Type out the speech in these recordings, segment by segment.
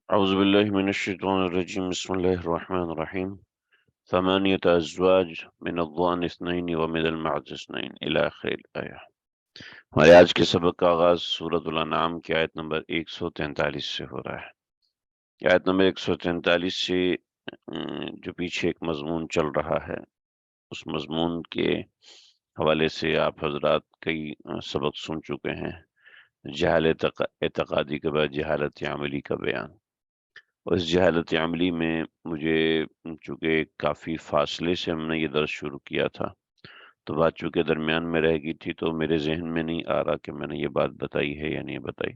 أعوذ بالله من الشيطان الرجيم بسم الله الرحمن الرحيم 8 أزواج من الضأن اثنين ومن المعز اثنين إلى آخر الآية۔ ہمارے آج کے سبق کا آغاز سورۃ الانعام کی آیت نمبر 143 سے ہو رہا ہے۔ آیت نمبر 143 سے جو پیچھے ایک مضمون چل رہا ہے، اس مضمون کے حوالے سے آپ حضرات کئی سبق سن چکے ہیں۔ جہالت اعتقادی کے بعد جہالت عملی کا بیان، اور اس جہالت عملی میں مجھے چونکہ کافی فاصلے سے ہم نے یہ درس شروع کیا تھا، تو بات چونکہ درمیان میں رہ گئی تھی تو میرے ذہن میں نہیں آ رہا کہ میں نے یہ بات بتائی ہے یا نہیں بتائی۔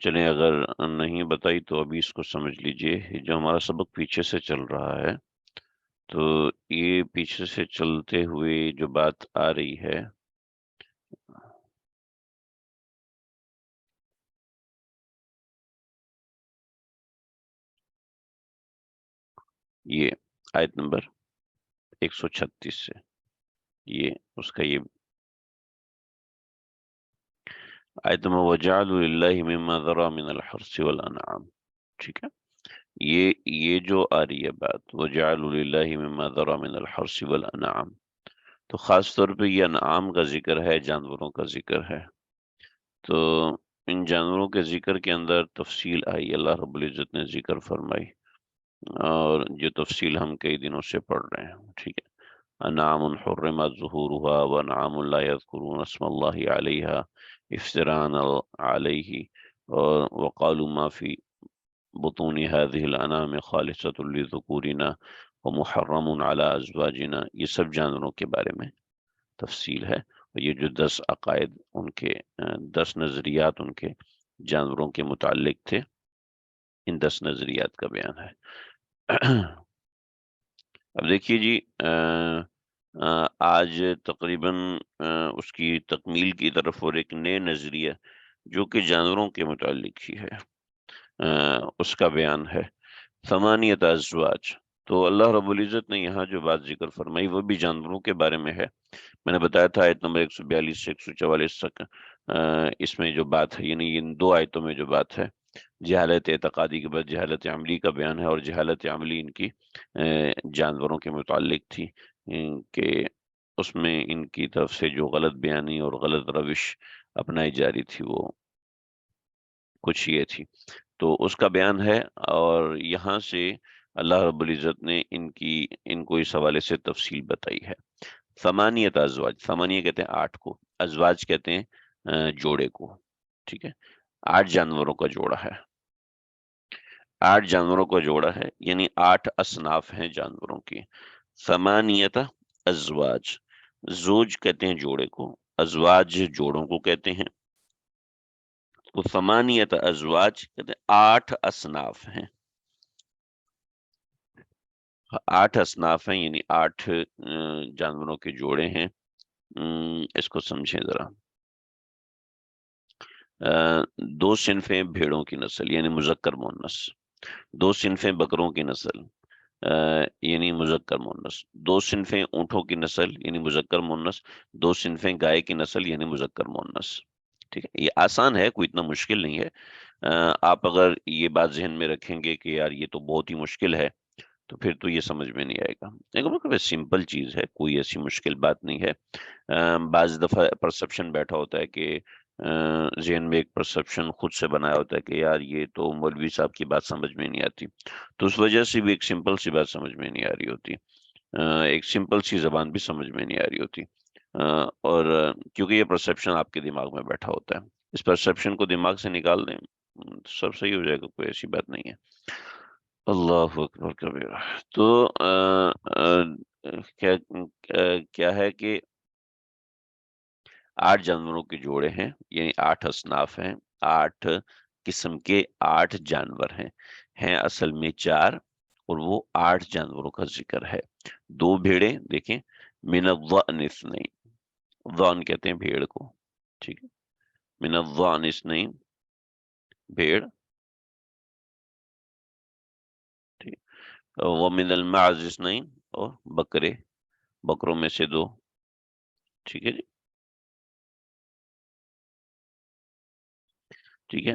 چلیں، اگر نہیں بتائی تو ابھی اس کو سمجھ لیجئے۔ جو ہمارا سبق پیچھے سے چل رہا ہے، تو یہ پیچھے سے چلتے ہوئے جو بات آ رہی ہے، یہ آیت نمبر 136 سے، یہ اس کا یہ آیت نمبر وَجَعَلُوا لِلَّهِ مِمَّا ذَرَى مِنَ الْحَرْثِ وَالْأَنْعَامِ، ٹھیک ہے۔ یہ جو آ رہی ہے بات وَجَعَلُوا لِلَّهِ مِمَّا ذَرَى مِنَ الْحَرْثِ وَالْأَنْعَامِ، تو خاص طور پہ یہ انعام کا ذکر ہے، جانوروں کا ذکر ہے۔ تو ان جانوروں کے ذکر کے اندر تفصیل آئی، اللہ رب العزت نے ذکر فرمائی، اور جو تفصیل ہم کئی دنوں سے پڑھ رہے ہیں، ٹھیک ہے۔ انعام حرمت ظہورها وانعام لا يذكرون اسم الله عليها افتراء عليه، اور وقالوا ما في بطون هذه الانعام خالصة لذكورنا ومحرم على ازواجنا، یہ سب جانوروں کے بارے میں تفصیل ہے۔ اور یہ جو 10 عقائد ان کے 10 نظریات ان کے جانوروں کے متعلق تھے، ان 10 نظریات کا بیان ہے۔ اب دیکھیے جی، آج تقریباً اس کی تکمیل کی طرف اور ایک نئے نظریہ جو کہ جانوروں کے متعلق ہی ہے، اس کا بیان ہے۔ 8 ازواج، تو اللہ رب العزت نے یہاں جو بات ذکر فرمائی وہ بھی جانوروں کے بارے میں ہے۔ میں نے بتایا تھا آیت نمبر 142 سے 144 تک اس میں جو بات ہے، یعنی ان 2 آیتوں میں جو بات ہے، جہالت اعتقادی کے بعد جہالت عملی کا بیان ہے، اور جہالت عملی ان کی جانوروں کے متعلق تھی، کہ اس میں ان کی طرف سے جو غلط بیانی اور غلط روش اپنائی جا رہی تھی وہ کچھ یہ تھی، تو اس کا بیان ہے۔ اور یہاں سے اللہ رب العزت نے ان کو اس حوالے سے تفصیل بتائی ہے۔ 8 ازواج، ثمانیہ کہتے ہیں 8 کو، ازواج کہتے ہیں جوڑے کو، ٹھیک ہے۔ 8 جانوروں کا جوڑا ہے، 8 جانوروں کا جوڑا ہے، یعنی 8 اصناف ہیں جانوروں کی۔ 8 ازواج، زوج کہتے ہیں جوڑے کو، ازواج جوڑوں کو کہتے ہیں۔ تو 8 ازواج کہتے ہیں 8 اصناف ہیں، 8 اصناف ہیں، یعنی 8 جانوروں کے جوڑے ہیں۔ اس کو سمجھیں ذرا۔ 2 صنفیں بھیڑوں کی نسل یعنی مذکر مؤنث، 2 صنفیں بکروں کی نسل یعنی مذکر مؤنث، 2 صنفیں اونٹوں کی نسل یعنی مذکر مؤنث، 2 صنفیں گائے کی نسل یعنی مذکر مؤنث، ٹھیک ہے۔ یہ آسان ہے، کوئی اتنا مشکل نہیں ہے۔ آپ اگر یہ بات ذہن میں رکھیں گے کہ یار یہ تو بہت ہی مشکل ہے، تو پھر تو یہ سمجھ میں نہیں آئے گا۔ لیکن سمپل چیز ہے، کوئی ایسی مشکل بات نہیں ہے۔ بعض دفعہ پرسپشن بیٹھا ہوتا ہے کہ ذہن میں ایک پرسپشن خود سے بنایا ہوتا ہے کہ یار یہ تو مولوی صاحب کی بات سمجھ میں نہیں آتی، تو اس وجہ سے بھی ایک سمپل سی بات سمجھ میں نہیں آ رہی ہوتی، ایک سمپل سی زبان بھی سمجھ میں نہیں آ رہی ہوتی، اور کیونکہ یہ پرسپشن آپ کے دماغ میں بیٹھا ہوتا ہے، اس پرسپشن کو دماغ سے نکال دیں، سب صحیح ہو جائے گا، کوئی ایسی بات نہیں ہے۔ اللہ اکبر کبیرہ۔ تو کیا ہے کہ 8 جانوروں کے جوڑے ہیں، یعنی 8 اصناف ہیں، 8 قسم کے 8 جانور ہیں اصل میں 4، اور وہ 8 جانوروں کا ذکر ہے۔ 2 بھیڑیں دیکھیں، من الضأن اثنین، ضأن کہتے ہیں بھیڑ کو، ٹھیک ہے۔ من الضأن اثنین، بھیڑ، ٹھیک۔ ومن المعز اثنین، اور بکرے، بکروں میں سے 2، ٹھیک ہے جی، ٹھیک ہے۔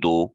2।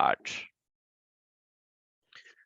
8।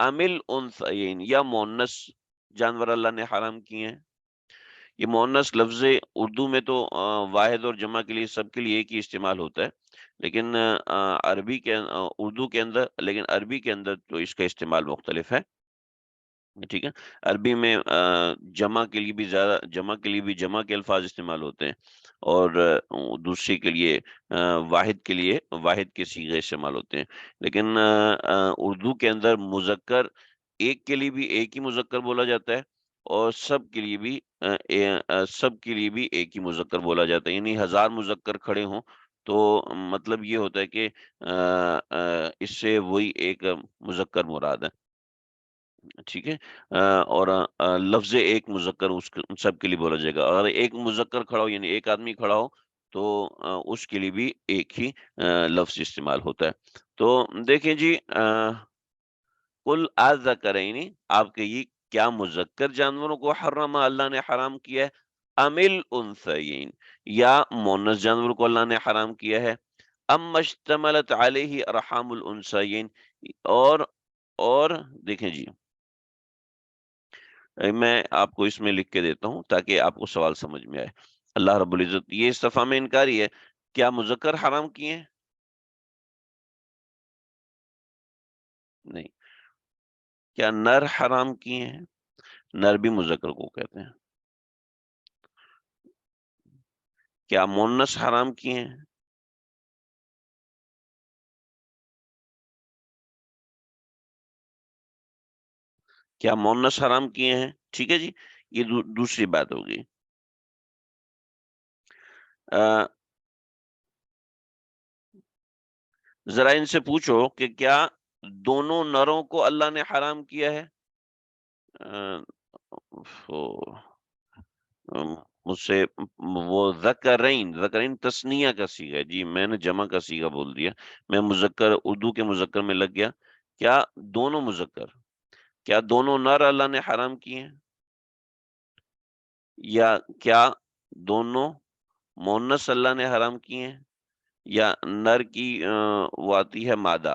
امل انثیین یا مونس جانور اللہ نے حرام کیے ہیں. یہ مونس لفظ اردو میں تو واحد اور جمع کے لیے سب کے لیے ایک ہی استعمال ہوتا ہے، لیکن عربی کے اردو کے اندر، لیکن عربی کے اندر تو اس کا استعمال مختلف ہے. ٹھیک ہے. عربی میں جمع کے لیے بھی جمع کے الفاظ استعمال ہوتے ہیں، اور دوسری کے لیے واحد کے لیے واحد کے صیغے استعمال ہوتے ہیں. لیکن اردو کے اندر مذکر ایک کے لیے بھی ایک ہی مذکر بولا جاتا ہے، اور سب کے لیے بھی ایک ہی مذکر بولا جاتا ہے. یعنی 1000 مذکر کھڑے ہوں تو مطلب یہ ہوتا ہے کہ اس سے وہی ایک مذکر مراد ہے. ٹھیک ہے. اور لفظ ایک مذکر ان سب کے لیے بولا جائے گا. اگر ایک مذکر کھڑا ہو، یعنی ایک آدمی کھڑا ہو، تو اس کے لیے بھی ایک ہی لفظ استعمال ہوتا ہے. تو دیکھیں جی، کل الذکرین، آپ کہیے کیا مذکر جانوروں کو حرم اللہ نے حرام کیا ہے، امل انثیین یا مونس جانوروں کو اللہ نے حرام کیا ہے، ام اشتملت علیہ ارحام الانثیین. اور دیکھیں جی، میں آپ کو اس میں لکھ کے دیتا ہوں تاکہ آپ کو سوال سمجھ میں آئے. اللہ رب العزت یہ استفہام انکاری ہے. کیا مذکر حرام کیے ہیں؟ نہیں. کیا نر حرام کیے ہیں؟ نر بھی مذکر کو کہتے ہیں. کیا مونس حرام کیے ہیں؟ کیا مونس حرام کیے ہیں؟ ٹھیک ہے جی. یہ دوسری بات ہوگی. ذرا ان سے پوچھو کہ کیا دونوں نروں کو اللہ نے حرام کیا ہے؟ فو- مجھ سے وہ ذکرین تسنیہ کا صیغہ ہے جی، میں نے جمع کا صیغہ بول دیا. میں اردو کے مذکر میں لگ گیا. کیا دونوں مذکر، کیا دونوں نر اللہ نے حرام کیے ہیں، یا کیا دونوں مونس اللہ نے حرام کیے ہیں، یا نر کی وہ آتی ہے مادہ؟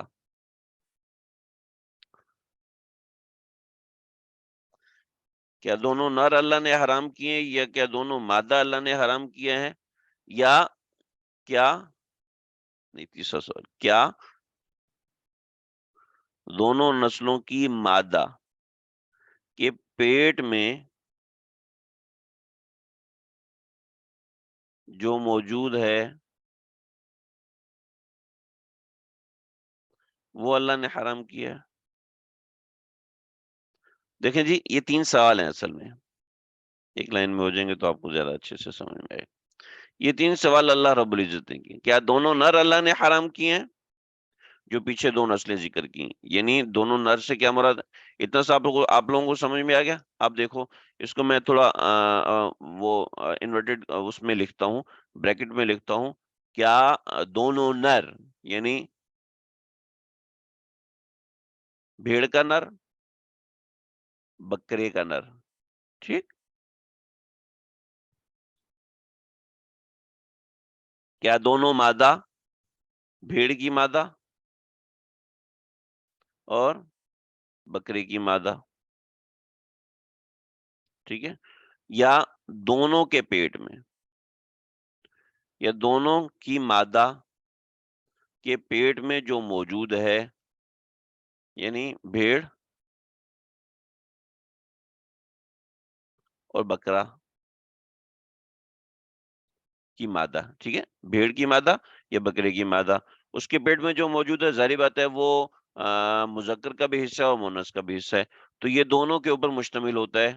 کیا دونوں نر اللہ نے حرام کیے ہیں، یا کیا دونوں مادہ اللہ نے حرام کیے ہیں، یا کیا، نہیں تیسرا سوال، کیا دونوں نسلوں کی مادہ کے پیٹ میں جو موجود ہے وہ اللہ نے حرام کیا ہے؟ دیکھیں جی، یہ 3 سوال ہیں اصل میں. ایک لائن میں ہو جائیں گے تو آپ کو زیادہ اچھے سے سمجھ میں آئے. یہ 3 سوال اللہ رب العزت نے کیے. کیا دونوں نر اللہ نے حرام کیے ہیں، جو پیچھے 2 نسلیں ذکر کی، یعنی دونوں نر سے کیا مراد ہے؟ اتنا سا آپ لوگوں کو سمجھ میں آ گیا؟ آپ دیکھو اس کو میں تھوڑا وہ انورٹڈ اس میں لکھتا ہوں، بریکٹ میں لکھتا ہوں. کیا دونوں نر، یعنی بھیڑ کا نر، بکرے کا نر. ٹھیک. کیا دونوں مادہ، بھیڑ کی مادہ اور بکرے کی مادہ. ٹھیک ہے. یا دونوں کے پیٹ میں، یا دونوں کی مادہ کے پیٹ میں جو موجود ہے، یعنی بھیڑ اور بکرا کی مادہ. ٹھیک ہے. بھیڑ کی مادہ یا بکرے کی مادہ، اس کے پیٹ میں جو موجود ہے، ظاہری بات ہے وہ مذکر کا بھی حصہ ہے اور مونس کا بھی حصہ ہے، تو یہ دونوں کے اوپر مشتمل ہوتا ہے.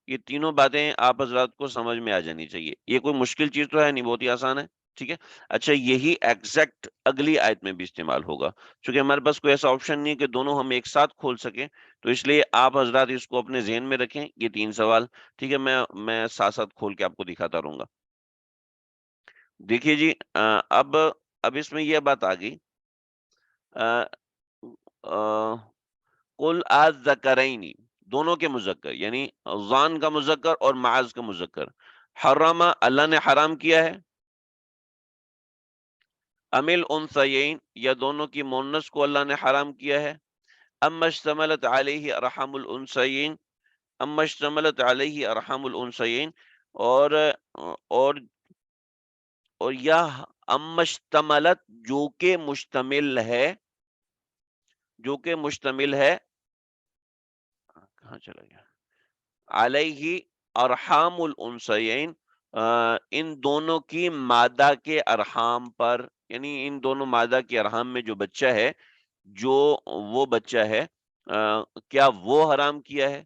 یہ تینوں باتیں آپ حضرات کو سمجھ میں آ جانی چاہیے. یہ کوئی مشکل چیز تو ہے نہیں، بہت ہی آسان ہے. ٹھیک ہے. اچھا، یہی ایگزیکٹ اگلی آیت میں بھی استعمال ہوگا. چونکہ ہمارے پاس کوئی ایسا آپشن نہیں ہے کہ دونوں ہم ایک ساتھ کھول سکیں، تو اس لیے آپ حضرات اس کو اپنے ذہن میں رکھیں، یہ 3 سوال. ٹھیک ہے. میں ساتھ ساتھ کھول کے آپ کو دکھاتا رہوں گا. دیکھیے جی، اب اس میں یہ بات آ گئی، قل الذکرین، دونوں کے مذکر، یعنی ذان کا مذکر اور معاذ کا مذکر، حرم اللہ نے حرام کیا ہے، امل انثیین یا دونوں کی مونس کو اللہ نے حرام کیا ہے، اما اشتملت علیہ ارحام الانثیین، اما اشتملت علیہ ارحام الانثیین، اور اور اور یا اما اشتملت جو کہ مشتمل ہے، جو کہ مشتمل ہے، کہاں چلا گیا، علیہ ارحام الانثیین، ان دونوں کی مادہ کے ارحام پر، یعنی ان دونوں مادہ کے ارحام میں جو بچہ ہے، جو وہ بچہ ہے، کیا وہ حرام کیا ہے؟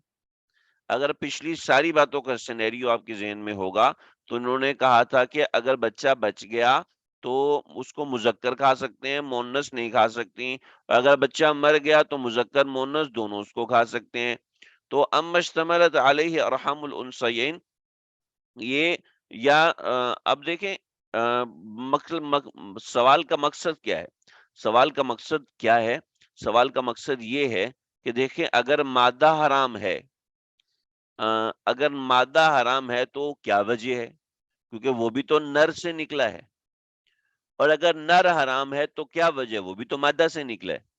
اگر پچھلی ساری باتوں کا سینیریو آپ کے ذہن میں ہوگا تو انہوں نے کہا تھا کہ اگر بچہ بچ گیا تو اس کو مذکر کھا سکتے ہیں، مونس نہیں کھا سکتی، اگر بچہ مر گیا تو مذکر مونس دونوں اس کو کھا سکتے ہیں۔ تو اما اشتملت علیہ ارحام الانثیین، یہ یا اب دیکھیں، سوال کا مقصد کیا ہے؟ سوال کا مقصد کیا ہے؟ سوال کا مقصد یہ ہے کہ دیکھیں اگر مادہ حرام ہے، اگر مادہ حرام ہے تو کیا وجہ ہے؟ کیونکہ وہ بھی تو نر سے نکلا ہے، اور اگر نر حرام ہے تو کیا وجہ ہے؟ وہ بھی تو مادہ سے نکلا ہے۔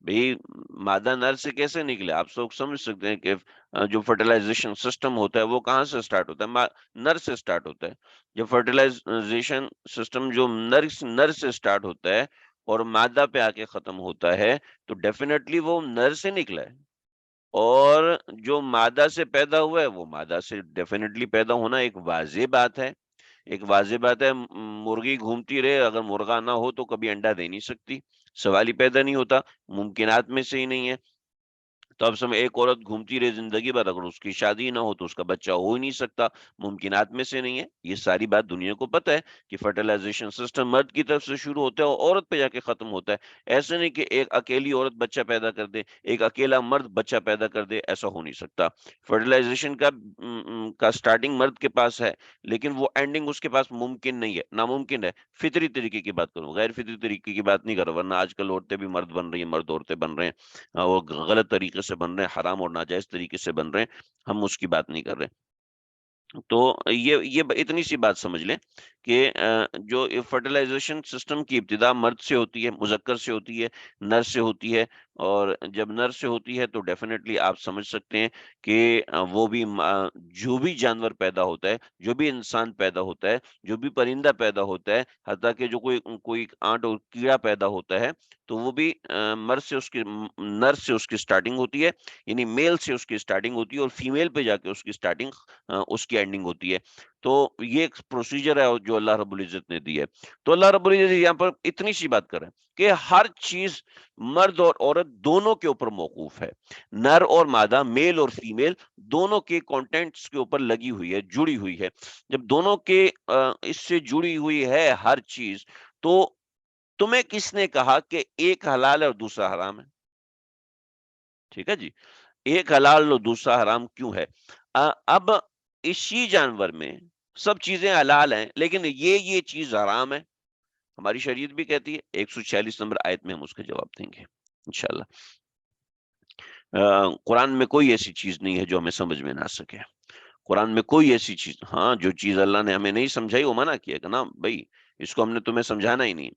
بھئی مادہ نر سے کیسے نکلے؟ آپ سب سمجھ سکتے ہیں کہ جو فرٹیلائزیشن سسٹم ہوتا ہے وہ کہاں سے سٹارٹ ہوتا ہے؟ نر سے سٹارٹ ہوتا ہے۔ جب فرٹیلائزیشن سسٹم جو نر سے سٹارٹ ہوتا ہے اور مادہ پہ آ کے ختم ہوتا ہے تو ڈیفینیٹلی وہ نر سے نکلا ہے، اور جو مادہ سے پیدا ہوا ہے وہ مادہ سے ڈیفینیٹلی پیدا ہونا ایک واضح بات ہے، ایک واضح بات ہے۔ مرغی گھومتی رہے، اگر مرغا نہ ہو تو کبھی انڈا دے نہیں سکتی، سوال ہی پیدا نہیں ہوتا، ممکنات میں سے ہی نہیں ہے۔ تو اب سمجھ، ایک عورت گھومتی رہے زندگی بھر، اگر اس کی شادی نہ ہو تو اس کا بچہ ہو ہی نہیں سکتا، ممکنات میں سے نہیں ہے۔ یہ ساری بات دنیا کو پتہ ہے کہ فرٹیلائزیشن سسٹم مرد کی طرف سے شروع ہوتا ہے اور عورت پہ جا کے ختم ہوتا ہے۔ ایسے نہیں کہ ایک اکیلی عورت بچہ پیدا کر دے، ایک اکیلا مرد بچہ پیدا کر دے، ایسا ہو نہیں سکتا۔ فرٹیلائزیشن کا سٹارٹنگ مرد کے پاس ہے، لیکن وہ اینڈنگ اس کے پاس ممکن نہیں ہے، ناممکن ہے۔ فطری طریقے کی بات کروں، غیر فطری طریقے کی بات نہیں کر رہا، ورنہ آج کل عورتیں بھی مرد بن رہی ہیں، مرد عورتیں بن رہے ہیں، وہ غلط طریقے سے بن رہے ہیں، حرام اور ناجائز طریقے سے بن رہے ہیں، ہم اس کی بات نہیں کر رہے۔ تو یہ اتنی سی بات سمجھ لیں کہ جو فرٹیلائزیشن سسٹم کی ابتدا مرد سے ہوتی ہے، مذکر سے ہوتی ہے، نر سے ہوتی ہے، اور جب نر سے ہوتی ہے تو ڈیفینیٹلی آپ سمجھ سکتے ہیں کہ وہ بھی جو بھی جانور پیدا ہوتا ہے، جو بھی انسان پیدا ہوتا ہے، جو بھی پرندہ پیدا ہوتا ہے، حتیٰ کہ جو کوئی آنٹ اور کیڑا پیدا ہوتا ہے، تو وہ بھی نر سے اس کی سٹارٹنگ ہوتی ہے، یعنی میل سے اس کی سٹارٹنگ ہوتی ہے، اور فیمیل پہ جا کے اس کی سٹارٹنگ، اس کی اینڈنگ ہوتی ہے۔ تو یہ ایک پروسیجر ہے جو اللہ رب العزت نے دی ہے۔ تو اللہ رب العزت یہاں پر اتنی سی بات کر رہے ہیں کہ ہر چیز مرد اور عورت دونوں کے اوپر موقوف ہے، نر اور مادہ، میل اور فیمیل، دونوں کے کانٹینٹس کے اوپر لگی ہوئی ہے، جڑی ہوئی ہے۔ جب دونوں کے اس سے جڑی ہوئی ہے ہر چیز، تو تمہیں کس نے کہا کہ ایک حلال ہے اور دوسرا حرام ہے؟ ٹھیک ہے جی، ایک حلال اور دوسرا حرام کیوں ہے؟ اب اسی جانور میں سب چیزیں حلال ہیں، لیکن یہ چیز حرام ہے، ہماری شریعت بھی کہتی ہے۔ 146 نمبر آیت میں ہم اس کا جواب دیں گے انشاءاللہ۔ قرآن میں کوئی ایسی چیز نہیں ہے جو ہمیں سمجھ میں نہ آ سکے، قرآن میں کوئی ایسی چیز، ہاں جو چیز اللہ نے ہمیں نہیں سمجھائی وہ منع کیا کہ نا بھائی اس کو ہم نے تمہیں سمجھانا ہی نہیں،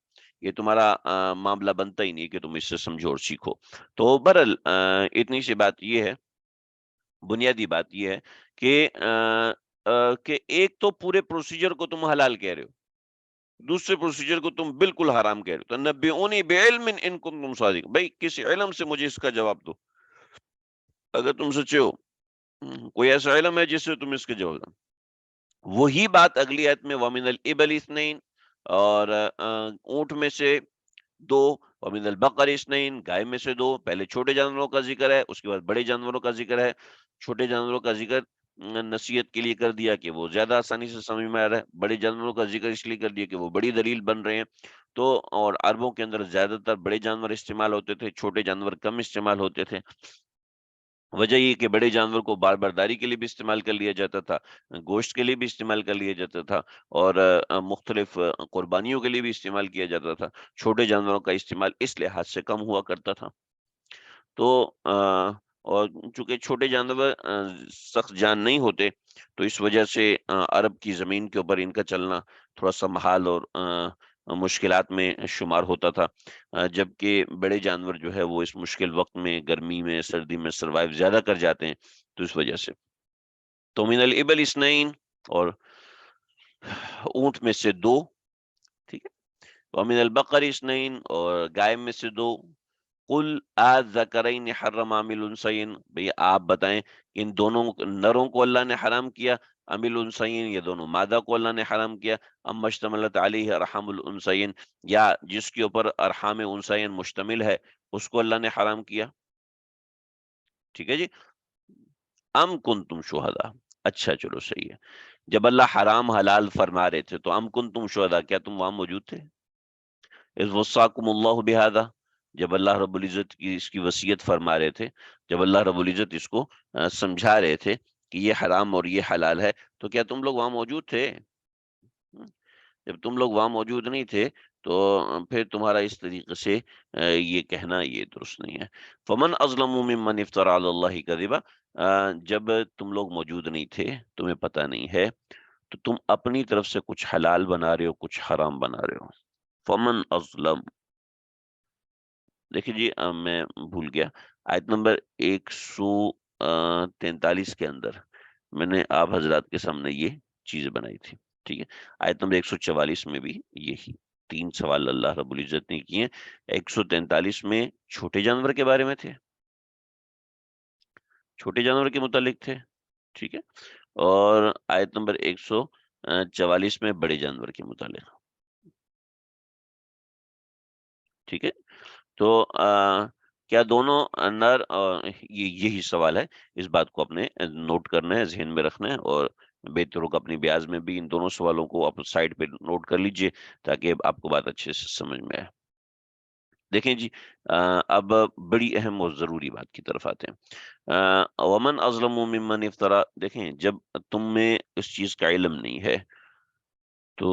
یہ تمہارا معاملہ بنتا ہی نہیں کہ تم اس سے سمجھو اور سیکھو۔ تو برل اتنی سی بات یہ ہے، بنیادی بات یہ ہے کہ ایک تو پورے پروسیجر کو تم حلال کہہ رہے ہو، دوسرے پروسیجر کو تم بالکل حرام کہہ رہے ہو۔ تو نبئونی بعلم ان کنتم صادق، بھائی کسی علم سے مجھے اس کا جواب دو اگر تم سچے ہو، کوئی ایسا علم ہے جس سے تم اس کے جواب دو۔ وہی بات اگلی آیت میں وَمِنَ الْإِبَلِ اثْنَيْنِ، اور اونٹ میں سے دو، وَمِنَ الْبَقَرِ اثْنَيْنِ، گائے میں سے دو۔ پہلے چھوٹے جانوروں کا ذکر ہے، اس کے بعد بڑے جانوروں کا ذکر ہے۔ چھوٹے جانوروں کا ذکر نصیحت کے لیے کر دیا کہ وہ زیادہ آسانی سے سمجھ میں آ رہا ہے، بڑے جانوروں کا ذکر اس لیے کر دیا کہ وہ بڑی دلیل بن رہے ہیں۔ تو اور عربوں کے اندر زیادہ تر بڑے جانور استعمال ہوتے تھے، چھوٹے جانور کم استعمال ہوتے تھے۔ وجہ یہ کہ بڑے جانور کو بار برداری کے لیے بھی استعمال کر لیا جاتا تھا، گوشت کے لیے بھی استعمال کر لیا جاتا تھا، اور مختلف قربانیوں کے لیے بھی استعمال کیا جاتا تھا۔ چھوٹے جانوروں کا استعمال اس لحاظ سے کم ہوا کرتا تھا۔ تو اور چونکہ چھوٹے جانور سخت جان نہیں ہوتے، تو اس وجہ سے عرب کی زمین کے اوپر ان کا چلنا تھوڑا سا محال اور مشکلات میں شمار ہوتا تھا، جبکہ بڑے جانور جو ہے وہ اس مشکل وقت میں، گرمی میں، سردی میں سروائیو زیادہ کر جاتے ہیں، تو اس وجہ سے تو من الابل اثنین، اور اونٹ میں سے دو، ٹھیک ہے، ومن البقر اثنین، اور گائے میں سے دو، قل الذکرین حرم ام الانثیین، بھئی آپ بتائیں ان دونوں نروں کو اللہ نے حرام کیا، ام الانثیین یہ دونوں مادہ کو اللہ نے حرام کیا، ام اشتملت علیہ ارحام الانثیین، یا جس کے اوپر ارحام انثیین مشتمل ہے اس کو اللہ نے حرام کیا، ٹھیک ہے جی، ام کنتم شہداء، اچھا چلو صحیح ہے، جب اللہ حرام حلال فرما رہے تھے تو ام کنتم شہداء، کیا تم وہاں موجود تھے؟ اذ وصاکم اللہ بہذا، جب اللہ رب العزت کی اس کی وصیت فرما رہے تھے، جب اللہ رب العزت اس کو سمجھا رہے تھے کہ یہ حرام اور یہ حلال ہے، تو کیا تم لوگ وہاں موجود تھے؟ جب تم لوگ وہاں موجود نہیں تھے تو پھر تمہارا اس طریقے سے یہ کہنا یہ درست نہیں ہے۔ فمن اظلم ممن افترى علی اللہ کذبا، جب تم لوگ موجود نہیں تھے، تمہیں پتہ نہیں ہے، تو تم اپنی طرف سے کچھ حلال بنا رہے ہو، کچھ حرام بنا رہے ہو۔ فمن اظلم، دیکھیں جی میں بھول گیا، آیت نمبر 143 کے اندر میں نے آپ حضرات کے سامنے یہ چیز بنائی تھی، ٹھیک ہے، آیت نمبر 144 میں بھی یہی 3 سوال اللہ رب العزت نے کیے، 143 میں چھوٹے جانور کے بارے میں تھے، چھوٹے جانور کے متعلق تھے، ٹھیک ہے، اور آیت نمبر 144 میں بڑے جانور کے متعلق، ٹھیک ہے، تو کیا دونوں نر، یہی سوال ہے، اس بات کو اپنے نوٹ کرنا ہے، ذہن میں رکھنا ہے، اور بے ترک اپنی بیاز میں بھی ان دونوں سوالوں کو آپ سائڈ پہ نوٹ کر لیجئے تاکہ آپ کو بات اچھے سے سمجھ میں آئے۔ دیکھیں جی اب بڑی اہم اور ضروری بات کی طرف آتے ہیں، ومن اظلم ممن افترا، دیکھیں جب تم میں اس چیز کا علم نہیں ہے تو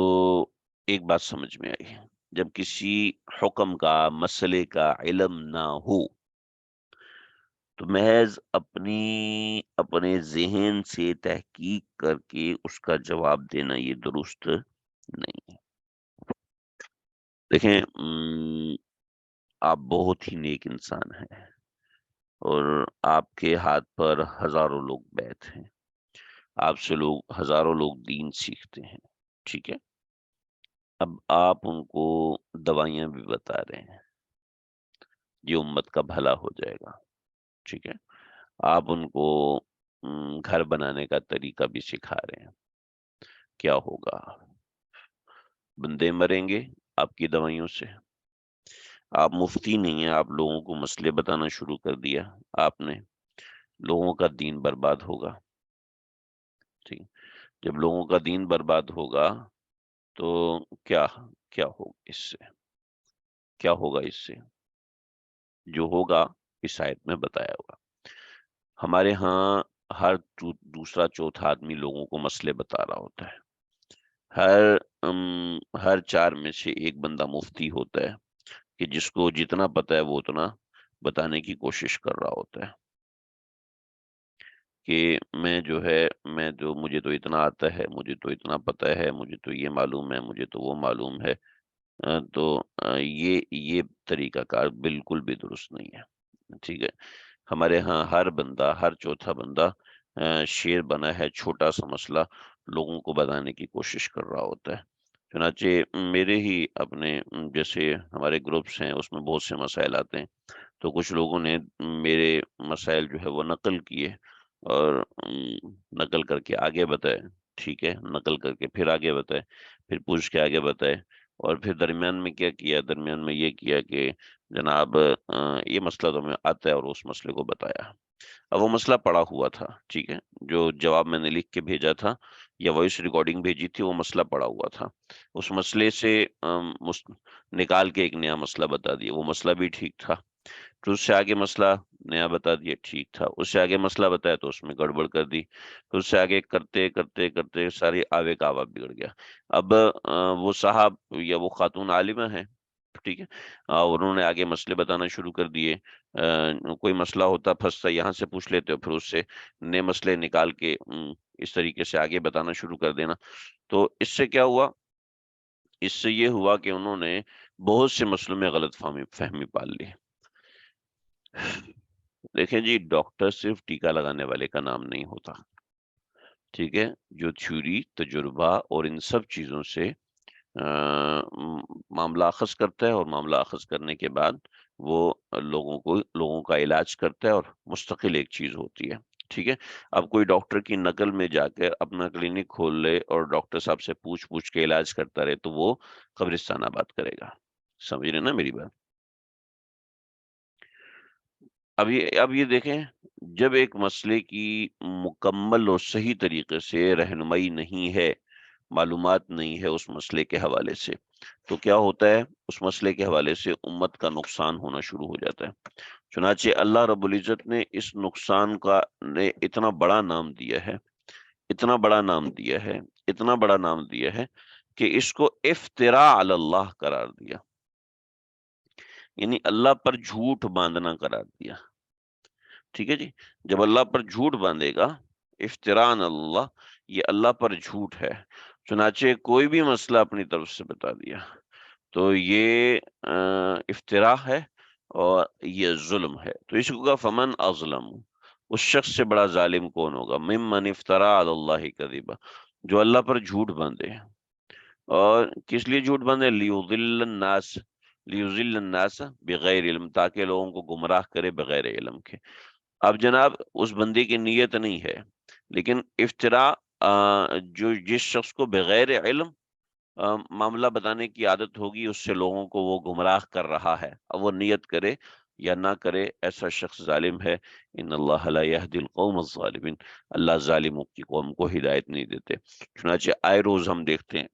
ایک بات سمجھ میں آئی، جب کسی حکم کا، مسئلے کا علم نہ ہو تو محض اپنے ذہن سے تحقیق کر کے اس کا جواب دینا یہ درست نہیں ہے۔ دیکھیں آپ بہت ہی نیک انسان ہیں اور آپ کے ہاتھ پر ہزاروں لوگ بیٹھ ہیں، آپ سے ہزاروں لوگ دین سیکھتے ہیں، ٹھیک ہے، اب آپ ان کو دوائیاں بھی بتا رہے ہیں، یہ امت کا بھلا ہو جائے گا، ٹھیک ہے، آپ ان کو گھر بنانے کا طریقہ بھی سکھا رہے ہیں، کیا ہوگا؟ بندے مریں گے آپ کی دوائیوں سے۔ آپ مفتی نہیں ہیں، آپ لوگوں کو مسئلے بتانا شروع کر دیا آپ نے، لوگوں کا دین برباد ہوگا، ٹھیک، جب لوگوں کا دین برباد ہوگا تو کیا کیا ہوگا اس سے؟ کیا ہوگا اس سے؟ جو ہوگا اس آیت میں بتایا ہوگا۔ ہمارے ہاں ہر دوسرا چوتھا آدمی لوگوں کو مسئلے بتا رہا ہوتا ہے، ہر 4 میں سے ایک بندہ مفتی ہوتا ہے کہ جس کو جتنا پتا ہے وہ اتنا بتانے کی کوشش کر رہا ہوتا ہے کہ مجھے تو اتنا آتا ہے، مجھے تو اتنا پتا ہے، مجھے تو یہ معلوم ہے، مجھے تو وہ معلوم ہے، تو یہ طریقہ کار بالکل بھی درست نہیں ہے، ٹھیک ہے، ہمارے ہاں ہر بندہ، ہر چوتھا بندہ شیر بنا ہے، چھوٹا سا مسئلہ لوگوں کو بتانے کی کوشش کر رہا ہوتا ہے۔ چنانچہ میرے ہی اپنے جیسے ہمارے گروپس ہیں اس میں بہت سے مسائل آتے ہیں، تو کچھ لوگوں نے میرے مسائل جو ہے وہ نقل کیے اور نقل کر کے آگے بتائے، ٹھیک ہے، نقل کر کے پھر آگے بتائے، پھر پوچھ کے آگے بتائے، اور پھر درمیان میں کیا کیا، درمیان میں یہ کیا کہ جناب یہ مسئلہ تو ہمیں آتا ہے، اور اس مسئلے کو بتایا۔ اب وہ مسئلہ پڑا ہوا تھا، ٹھیک ہے، جو جواب میں نے لکھ کے بھیجا تھا یا وائس ریکارڈنگ بھیجی تھی، وہ مسئلہ پڑا ہوا تھا، اس مسئلے سے نکال کے ایک نیا مسئلہ بتا دیا، وہ مسئلہ بھی ٹھیک تھا، پھر اس سے آگے مسئلہ نیا بتا دیا، ٹھیک تھا، اس سے آگے مسئلہ بتایا تو اس میں گڑبڑ کر دی، پھر اس سے آگے کرتے کرتے کرتے ساری آوے کا آوا بگڑ گیا۔ اب وہ صاحب یا وہ خاتون عالمہ ہیں، ٹھیک ہے، اور انہوں نے آگے مسئلے بتانا شروع کر دیے، کوئی مسئلہ ہوتا پھنستا یہاں سے پوچھ لیتے اور پھر اس سے نئے مسئلے نکال کے اس طریقے سے آگے بتانا شروع کر دینا، تو اس سے کیا ہوا اس سے یہ ہوا کہ انہوں نے بہت سے مسئلوں میں غلط فہمی پال لی۔ دیکھیں جی، ڈاکٹر صرف ٹیکہ لگانے والے کا نام نہیں ہوتا، ٹھیک ہے؟ جو تھیوری، تجربہ اور ان سب چیزوں سے معاملہ اخذ کرتا ہے، اور معاملہ اخذ کرنے کے بعد وہ لوگوں کا علاج کرتا ہے، اور مستقل ایک چیز ہوتی ہے، ٹھیک ہے؟ اب کوئی ڈاکٹر کی نقل میں جا کر اپنا کلینک کھول لے اور ڈاکٹر صاحب سے پوچھ کے علاج کرتا رہے تو وہ قبرستان آباد کرے گا۔ سمجھ رہے نا میری بات؟ اب یہ دیکھیں، جب ایک مسئلے کی مکمل اور صحیح طریقے سے رہنمائی نہیں ہے، معلومات نہیں ہے اس مسئلے کے حوالے سے، تو کیا ہوتا ہے؟ اس مسئلے کے حوالے سے امت کا نقصان ہونا شروع ہو جاتا ہے۔ چنانچہ اللہ رب العزت نے اس نقصان کا اتنا بڑا نام دیا ہے، اتنا بڑا نام دیا ہے، اتنا بڑا نام دیا ہے کہ اس کو افتراء علی اللہ قرار دیا، یعنی اللہ پر جھوٹ باندھنا قرار دیا، ٹھیک ہے جی؟ جب اللہ پر جھوٹ باندھے گا، افتراء علی اللہ، یہ اللہ پر جھوٹ ہے۔ چنانچہ کوئی بھی مسئلہ اپنی طرف سے بتا دیا تو یہ افتراء ہے اور یہ ظلم ہے۔ تو اس کو کہا فمن اظلم، اس شخص سے بڑا ظالم کون ہوگا؟ ممن افترا علی اللہ کذبا، جو اللہ پر جھوٹ باندھے۔ اور کس لیے جھوٹ باندھے؟ لیضل الناس بغیر علم، تاکہ لوگوں کو گمراہ کرے بغیر علم کے۔ اب جناب اس بندے کی نیت نہیں ہے، لیکن افتراء جو جس شخص کو بغیر علم معاملہ بتانے کی عادت ہوگی، اس سے لوگوں کو وہ گمراہ کر رہا ہے، اب وہ نیت کرے یا نہ کرے، ایسا شخص ظالم ہے۔ ان اللہ لا یہدی القوم الظالمین، اللہ ظالموں کی قوم کو ہدایت نہیں دیتے۔ چنانچہ آئے روز ہم دیکھتے ہیں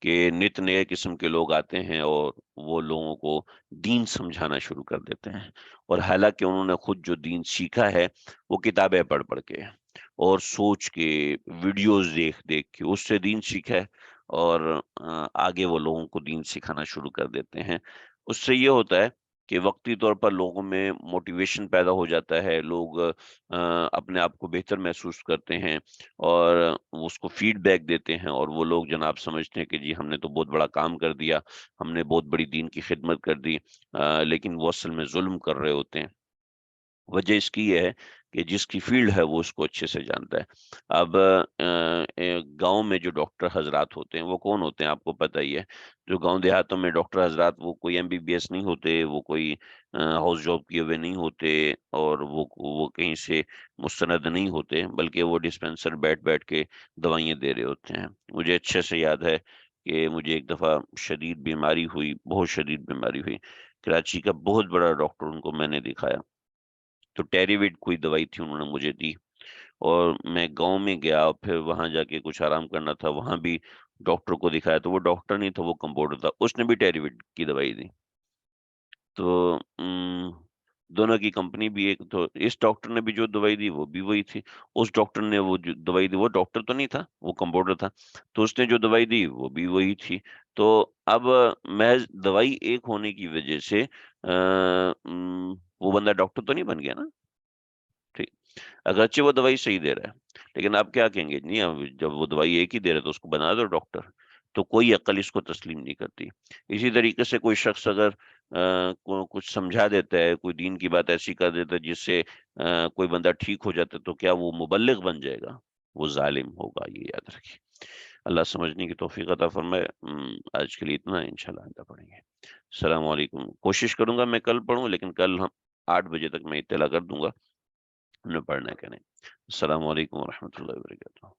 کہ نت نئے قسم کے لوگ آتے ہیں اور وہ لوگوں کو دین سمجھانا شروع کر دیتے ہیں، اور حالانکہ انہوں نے خود جو دین سیکھا ہے وہ کتابیں پڑھ کے اور سوچ کے، ویڈیوز دیکھ کے اس سے دین سیکھا ہے، اور آگے وہ لوگوں کو دین سکھانا شروع کر دیتے ہیں۔ اس سے یہ ہوتا ہے کہ وقتی طور پر لوگوں میں موٹیویشن پیدا ہو جاتا ہے، لوگ اپنے آپ کو بہتر محسوس کرتے ہیں اور اس کو فیڈ بیک دیتے ہیں، اور وہ لوگ جناب سمجھتے ہیں کہ جی ہم نے تو بہت بڑا کام کر دیا، ہم نے بہت بڑی دین کی خدمت کر دی، لیکن وہ اصل میں ظلم کر رہے ہوتے ہیں۔ وجہ اس کی یہ ہے کہ جس کی فیلڈ ہے وہ اس کو اچھے سے جانتا ہے۔ اب گاؤں میں جو ڈاکٹر حضرات ہوتے ہیں وہ کون ہوتے ہیں؟ آپ کو پتہ ہی ہے۔ جو گاؤں دیہاتوں میں ڈاکٹر حضرات، وہ کوئی MBBS نہیں ہوتے، وہ کوئی ہاؤس جاب کیے ہوئے نہیں ہوتے، اور وہ کہیں سے مستند نہیں ہوتے، بلکہ وہ ڈسپینسر بیٹھ کے دوائیاں دے رہے ہوتے ہیں۔ مجھے اچھے سے یاد ہے کہ مجھے ایک دفعہ شدید بیماری ہوئی، بہت شدید بیماری ہوئی، کراچی کا بہت بڑا ڈاکٹر ان کو میں نے دکھایا، تو ٹیریویڈ کوئی دوائی تھی انہوں نے مجھے دی، اور میں گاؤں میں گیا، اور پھر وہاں جا کے کچھ آرام کرنا تھا، وہاں بھی ڈاکٹر کو دکھایا تو وہ ڈاکٹر نہیں تھا، وہ کمپاؤنڈر تھا، اس نے بھی ٹیریویڈ کی دوائی دی۔ تو دونوں کی کمپنی بھی ایک، تو اس ڈاکٹر نے بھی جو دوائی دی وہ بھی وہی تھی، اس ڈاکٹر نے وہ جو دوائی دی، وہ ڈاکٹر تو نہیں تھا، وہ کمپاؤنڈر تھا، تو اس نے جو دوائی دی وہ بھی وہی تھی۔ تو اب محض دوائی ایک ہونے کی وجہ سے وہ بندہ ڈاکٹر تو نہیں بن گیا نا، ٹھیک؟ اگرچہ وہ دوائی صحیح دے رہا ہے، لیکن آپ کیا کہیں گے؟ نہیں، اب جب وہ دوائی ایک ہی دے رہا ہے تو اس کو بنا دو ڈاکٹر، تو کوئی عقل اس کو تسلیم نہیں کرتی۔ اسی طریقے سے کوئی شخص اگر کچھ سمجھا دیتا ہے، کوئی دین کی بات ایسی کر دیتا ہے جس سے کوئی بندہ ٹھیک ہو جاتا ہے، تو کیا وہ مبلغ بن جائے گا؟ وہ ظالم ہوگا، یہ یاد رکھیے۔ اللہ سمجھنے کی توفیق عطا فرمائے۔ آج کے لیے اتنا ہے، انشاءاللہ آئندہ پڑھیں گے۔ السلام علیکم۔ کوشش کروں گا میں کل پڑھوں، لیکن کل ہم 8 بجے تک میں اطلاع کر دوں گا ہم نے پڑھنا ہے کہ نہیں۔ السلام علیکم ورحمۃ اللہ وبرکاتہ۔